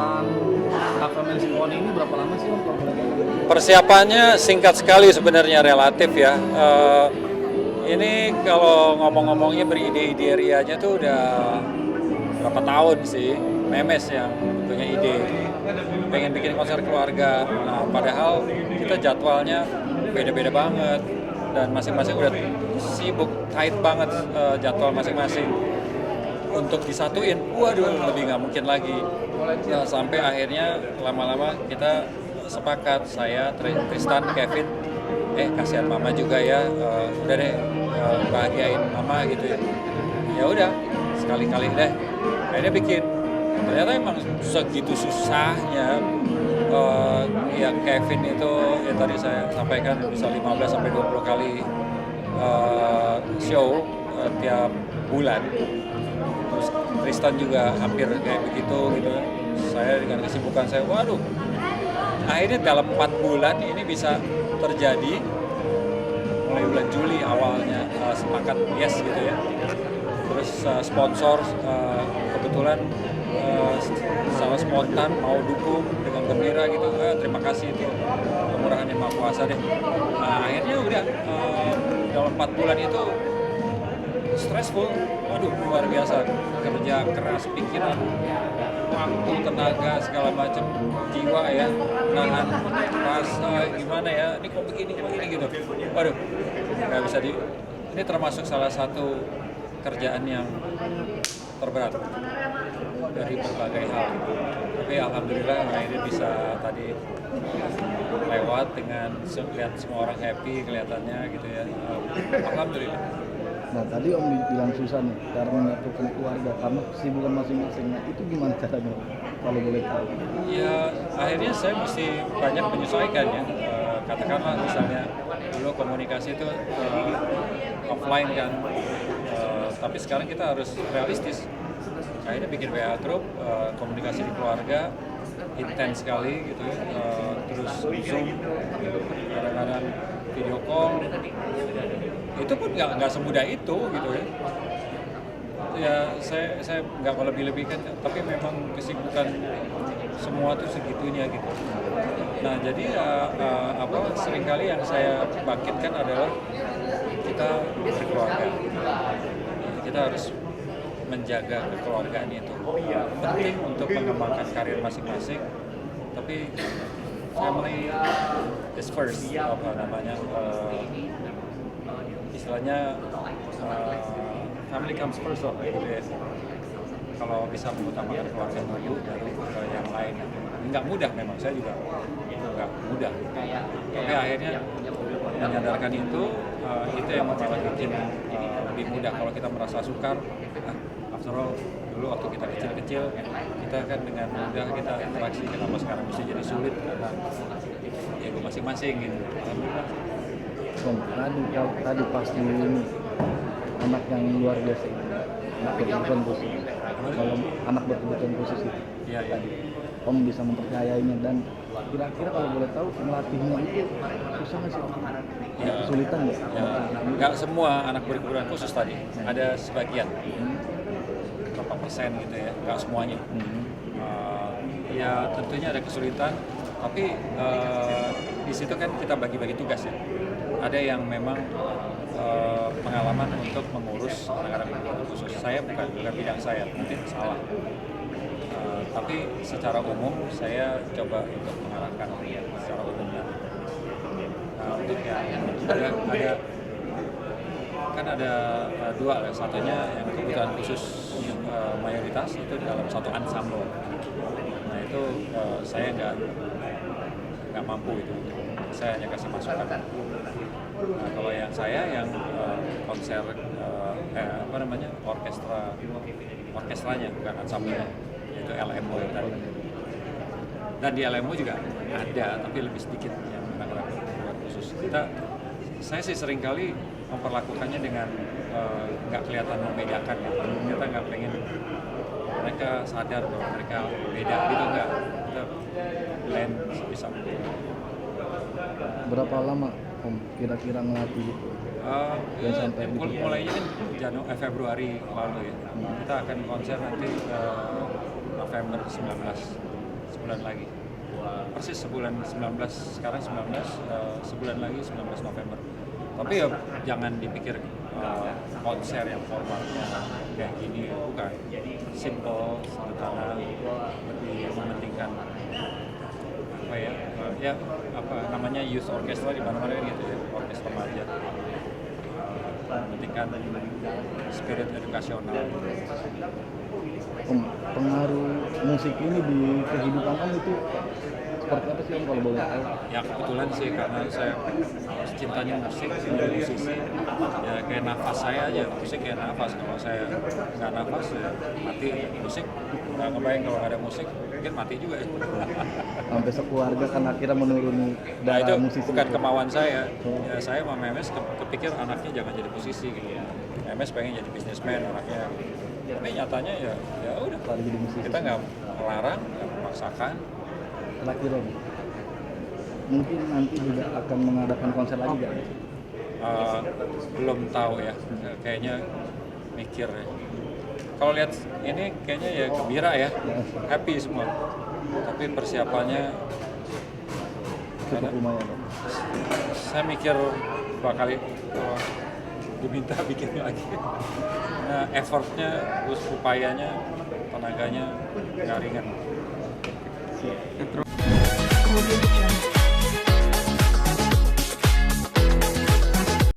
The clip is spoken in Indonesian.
pelaksanaan Aquaman Symphony ini berapa lama sih Om? Persiapannya singkat sekali sebenarnya, relatif ya. Ini kalau ngomong-ngomongnya beride-ide rianya tuh udah berapa tahun sih. Memes yang punya ide, pengen bikin konser keluarga. Nah, padahal kita jadwalnya beda-beda banget dan masing-masing udah sibuk, tight banget jadwal masing-masing. Untuk disatuin, waduh lebih nggak mungkin lagi. Nah, sampai akhirnya lama-lama kita sepakat, saya, Tristan, Kevin, kasihan mama juga ya, udah deh bahagiain mama gitu ya. Ya udah, sekali-kali deh. Akhirnya bikin. Ternyata emang segitu susahnya. Yang Kevin itu yang tadi saya sampaikan bisa 15 sampai 20 kali show tiap bulan. Terus Tristan juga hampir kayak begitu gitu. Saya dengan kesibukan saya, waduh. Akhirnya dalam 4 bulan ini bisa terjadi. Mulai bulan Juli awalnya sepakat yes gitu ya. Terus sponsor kebetulan sangat spontan mau dukung dengan gembira gitu. Terima kasih itu kemurahan Yang Maha Kuasa deh. Nah, akhirnya udah dalam 4 bulan itu stressful, waduh luar biasa, kerja keras, pikiran, waktu, tenaga, segala macam, jiwa ya, nahan rasa gimana ya, ini kok begini gitu, waduh nggak bisa ini termasuk salah satu kerjaan yang terberat dari berbagai hal, tapi alhamdulillah akhirnya bisa tadi lewat dengan lihat semua orang happy kelihatannya gitu ya, alhamdulillah. Nah tadi Om bilang susah nih cara menyatukan keluarga karena kesibukan masing-masing. Nah itu gimana caranya kalau boleh tahu? Ya akhirnya saya mesti banyak menyesuaikan ya. Katakanlah misalnya dulu komunikasi itu offline kan, tapi sekarang kita harus realistis. Akhirnya bikin WA group, komunikasi di keluarga intens sekali gitu ya, terus Zoom, kadang-kadang video call. Itu pun nggak semudah itu gitu ya. Ya saya nggak melebih-lebihkan, tapi memang kesibukan semua tuh segitunya gitu. Nah jadi seringkali yang saya bangkitkan adalah kita berkeluarga. Kita harus menjaga kekeluargaan itu. Penting untuk mengembangkan karir masing-masing, tapi family is first, istilahnya family comes first loh, gitu ya. Kalau bisa mengutamakan keluarga dulu baru ke yang lain. Nggak mudah memang, saya juga nggak mudah. Tapi akhirnya menyadarkan itu yang malah bikin lebih mudah kalau kita merasa sukar. After all, dulu waktu kita kecil-kecil, kita kan dengan mudah kita interaksi, kenapa sekarang bisa jadi sulit karena ego masing-masing gitu. Om, tadi pasti ini anak yang luar biasa itu, anak berkebutuhan khusus. Kalau anak berkebutuhan khusus itu, ya. Om bisa mempercayainya dan kira-kira kalau boleh tahu melatihnya itu susah nggak sih? Ya, kesulitan nggak? Ya, nggak semua anak berkebutuhan khusus tadi, ada sebagian, berapa persen gitu ya, nggak semuanya. Ya tentunya ada kesulitan, tapi di situ kan kita bagi-bagi tugas ya. Ada yang memang pengalaman untuk mengurus anak-anak berkebutuhan khusus. Saya bukan bidang saya, mungkin salah. Tapi secara umum saya coba untuk mengarahkan secara umumnya. Untuk yang ada dua, satunya yang kebutuhan khusus mayoritas itu dalam satu ensemble. Nah itu saya nggak mampu itu, saya hanya kasih masukan. Nah, kalau yang saya yang konser orkestranya bukan ensemblenya, itu LMO tadi. Dan di LMO juga ada, tapi lebih sedikit yang anak-anak berkebutuhan khusus. Saya sih seringkali memperlakukannya dengan nggak kelihatan membedakan ya. Kita nggak pengen mereka sadar bahwa mereka beda gitu, nggak. Kita blend sebisa mungkin. Berapa lama Om kira-kira ngelatih itu? Mulainya kan Februari lalu ya. Kita akan konser nanti November 19. sebulan lagi. Persis sebulan, 19, sekarang 19, sebulan lagi 19 November. Tapi ya jangan dipikir konser yang formal kayak gini, bukan. Simple, sederhana, lebih mementingkan apa ya, ya apa namanya youth orchestra di mana-mana gitu ya, orkestra remaja. Mementingkan spirit edukasional. Pengaruh musik ini di kehidupan Om itu seperti apa sih Om kalau boleh tahu? Ya kebetulan sih karena saya cintanya musik, saya musisi. Ya kayak nafas saya aja, musik kayak nafas. Kalau saya nggak nafas ya mati musik. Nggak ngebayang kalau nggak ada musik, mungkin mati juga ya. Sampai sekeluarga kan akhirnya menuruni Nah itu darah musisi. bukan kemauan saya. Ya, saya sama Memes kepikir anaknya jangan jadi musisi gitu. Memes pengen jadi bisnismen anaknya. Tapi nyatanya ya udah. Lagi jadi musisi. Kita nggak melarang, nggak memaksakan. Terakhir Om, mungkin nanti juga akan mengadakan konser lagi nggak? Belum tahu ya, kayaknya mikir ya. Kalau lihat ini kayaknya ya gembira ya, happy semua. Tapi persiapannya Cukup lumayan Om. saya mikir bakal diminta bikin lagi. Nah, effortnya, terus upayanya, tenaganya nggak ringan. Audio Jungle.